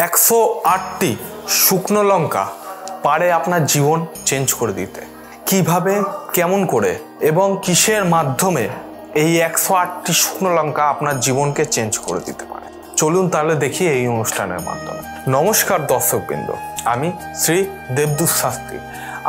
108টি শুকনো লঙ্কা পারে আপনার জীবন চেঞ্জ করে দিতে। কিভাবে, কেমন করে এবং কিসের মাধ্যমে এই 108টি শুকনো লঙ্কা আপনার জীবনকে চেঞ্জ করে দিতে পারে, চলুন তাহলে দেখি এই অনুষ্ঠানের মাধ্যমে। নমস্কার দর্শকবৃন্দ, আমি শ্রী দেবদূত শাস্ত্রী।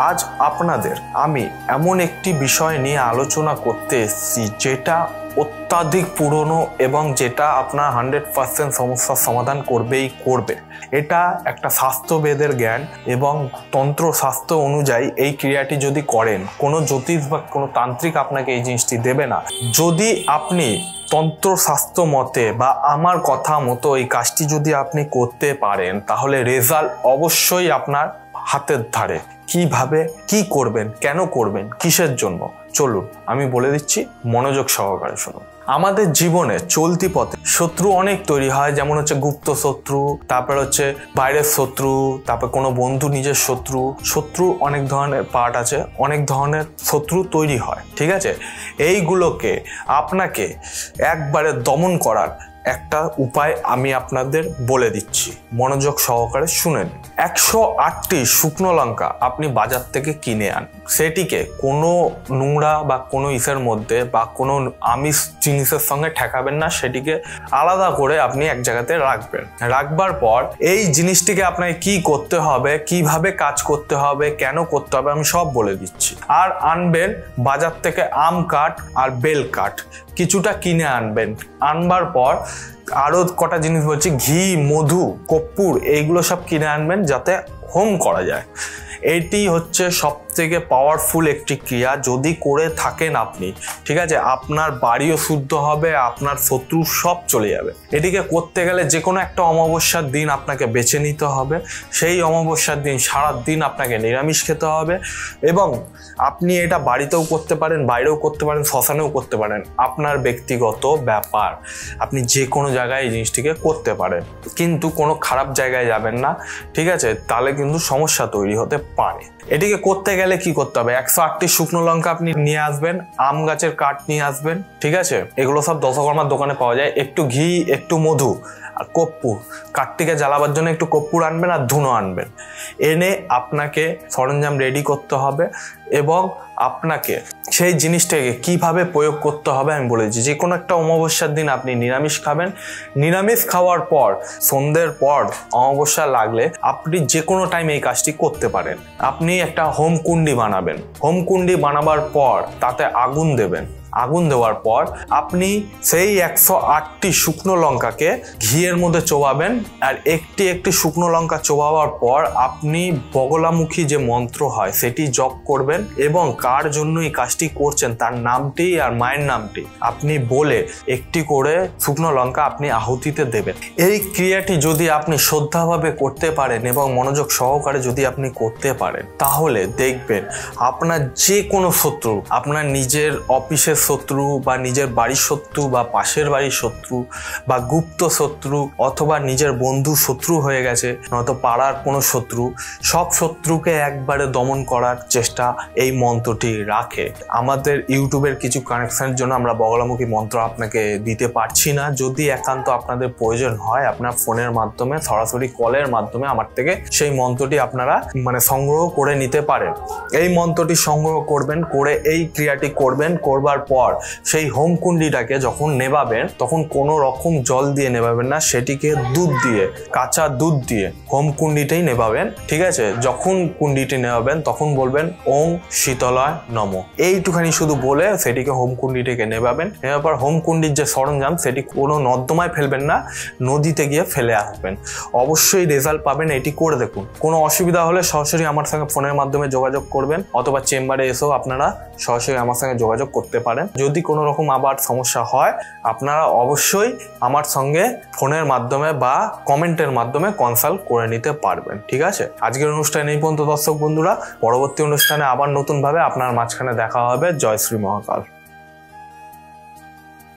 আজ আপনাদের আমি এমন একটি বিষয় নিয়ে আলোচনা করতে এসেছি যেটা অত্যাধিক পুরনো এবং যেটা আপনার 100% সমস্যার সমাধান করবেই করবে। এটা একটা স্বাস্থ্যবেদের জ্ঞান এবং তন্ত্র স্বাস্থ্য অনুযায়ী এই ক্রিয়াটি যদি করেন, কোনো জ্যোতিষ বা কোনো তান্ত্রিক আপনাকে এই জিনিসটি দেবে না। যদি আপনি তন্ত্র স্বাস্থ্য মতে বা আমার কথা মতো এই কাজটি যদি আপনি করতে পারেন, তাহলে রেজাল্ট অবশ্যই আপনার হাতের ধারে। কিভাবে, কি করবেন, কেন করবেন, কিসের জন্য, চলুন আমি বলে দিচ্ছি, মনোযোগ সহকারে শুনুন। আমাদের জীবনে চলতি পথে শত্রু অনেক তৈরি হয়, যেমন হচ্ছে গুপ্ত শত্রু, তারপর হচ্ছে বাইরের শত্রু, তারপর কোনো বন্ধু নিজের শত্রু। শত্রু অনেক ধরনের পার্ট আছে, অনেক ধরনের শত্রু তৈরি হয়, ঠিক আছে। এইগুলোকে আপনাকে একবারে দমন করার একটা উপায় আমি আপনাদের বলে দিচ্ছি, মনোযোগ সহকারে শুনেন। 108টি শুকনো লঙ্কা আপনি বাজার থেকে কিনে আন, সেটিকে কোনো নোংরা বা কোনো ইসের মধ্যে বা কোনো আমিষ জিনিসের সঙ্গে ঠেকাবেন না, সেটিকে আলাদা করে আপনি এক জায়গাতে রাখবেন। রাখবার পর এই জিনিসটিকে আপনাকে কি করতে হবে, কিভাবে কাজ করতে হবে, কেন করতে হবে, আমি সব বলে দিচ্ছি। আর আনবেন বাজার থেকে আম কাঠ আর বেল কাঠ কিছুটা কিনে আনবেন। আনবার পর আরো কটা জিনিস বলছি, ঘি, মধু, কর্পূর, এইগুলো সব কিনে আনবেন যাতে হোম করা যায়। এটি হচ্ছে সব থেকে পাওয়ারফুল একটি ক্রিয়া। যদি করে থাকেন আপনি, ঠিক আছে, আপনার বাড়িও শুদ্ধ হবে, আপনার শত্রু সব চলে যাবে। এটিকে করতে গেলে যে কোনো একটা অমাবস্যার দিন আপনাকে বেছে নিতে হবে। সেই অমাবস্যার দিন সারা দিন আপনাকে নিরামিষ খেতে হবে এবং আপনি এটা বাড়িতেও করতে পারেন, বাইরেও করতে পারেন, শ্মশানেও করতে পারেন, আপনার ব্যক্তিগত ব্যাপার। আপনি যে কোনো জায়গায় এই জিনিসটিকে করতে পারেন, কিন্তু কোনো খারাপ জায়গায় যাবেন না, ঠিক আছে, তাহলে কিন্তু সমস্যা তৈরি হতে পারে। এটিকে করতে গেলে কি করতে হবে, 108টি শুকনো লঙ্কা আপনি নিয়ে আসবেন, আম গাছের কাঠ নিয়ে আসবেন, ঠিক আছে, এগুলো সব দশকর্মার দোকানে পাওয়া যায়। একটু ঘি, একটু মধু আর কর্পূর, কাঠটিকে জ্বালাবার জন্য একটু কর্পূর আনবেন আর ধুনো আনবেন। এনে আপনাকে সরঞ্জাম রেডি করতে হবে এবং আপনাকে সেই জিনিসটাকে কিভাবে প্রয়োগ করতে হবে আমি বলে দিচ্ছি। যে কোনো একটা অমাবস্যার দিন আপনি নিরামিষ খাবেন। নিরামিষ খাওয়ার পর সন্ধ্যের পর অমাবস্যা লাগলে আপনি যে কোনো টাইম এই কাজটি করতে পারেন। আপনি একটা হোম কুণ্ডি বানাবেন। হোম কুণ্ডি বানাবার পর তাতে আগুন দেবেন। আগুন দেওয়ার পর আপনি সেই 108টি শুকনো লঙ্কাকে ঘিয়ের মধ্যে চোবাবেন। আর একটি একটি শুকনো লঙ্কা চোবাবার পর আপনি বগলামুখী যে মন্ত্র হয় সেটি জপ করবেন এবং কার জন্য এই কাজটি করছেন তার নামটি আর মায়ের নামটি আপনি বলে একটি করে শুকনো লঙ্কা আপনি আহুতিতে দেবেন। এই ক্রিয়াটি যদি আপনি শ্রদ্ধাভাবে করতে পারেন এবং মনোযোগ সহকারে যদি আপনি করতে পারেন, তাহলে দেখবেন আপনার যে কোনো শত্রু, আপনার নিজের অফিসের শত্রু বা নিজের বাড়ির শত্রু বা পাশের বাড়ির শত্রু বা গুপ্ত শত্রু অথবা নিজের বন্ধু শত্রু হয়ে গেছে, নয়তো পাড়ার কোনো শত্রু, সব শত্রুকে একবারে দমন করার চেষ্টা এই মন্ত্রটি রাখে। আমাদের ইউটিউবের কিছু কানেকশনের জন্য আমরা বগলামুখী মন্ত্র আপনাকে দিতে পারছি না। যদি একান্ত আপনাদের প্রয়োজন হয়, আপনার ফোনের মাধ্যমে সরাসরি কলের মাধ্যমে আমার থেকে সেই মন্ত্রটি আপনারা সংগ্রহ করে নিতে পারেন। এই মন্ত্রটি সংগ্রহ করবেন, করে এই ক্রিয়াটি করবেন। করবার পর সেই হোম কুণ্ডিটাকে যখন নেবাবেন, তখন কোনো রকম জল দিয়ে নেবাবেন না, সেটিকে দুধ দিয়ে, কাঁচা দুধ দিয়ে হোম কুণ্ডিটাই নেবাবেন, ঠিক আছে। যখন কুণ্ডিটি নেবাবেন তখন বলবেন ওম শীতলায় নমঃ, এইটুখানি শুধু বলে সেটিকে হোম কুণ্ডিটিকে নেবাবেন। নেওয়ার পর হোম কুণ্ডির যে সরঞ্জাম সেটি কোনো নর্দমায় ফেলবেন না, নদীতে গিয়ে ফেলে আসবেন। অবশ্যই রেজাল্ট পাবেন, এটি করে দেখুন। কোনো অসুবিধা হলে সরাসরি আমার সঙ্গে ফোনের মাধ্যমে যোগাযোগ করবেন অথবা চেম্বারে এসেও আপনারা সরাসরি আমার সঙ্গে যোগাযোগ করতে পারেন। যদি কোনো রকম আবার সমস্যা হয়, আপনারা অবশ্যই আমার সঙ্গে ফোনের মাধ্যমে বা কমেন্টের মাধ্যমে কনসাল্ট করে নিতে পারবেন, ঠিক আছে। আজকের অনুষ্ঠানে এই পর্যন্ত দর্শক বন্ধুরা, পরবর্তী অনুষ্ঠানে আবার নতুনভাবে আপনার মাঝখানে দেখা হবে। জয় শ্রী মহাকাল।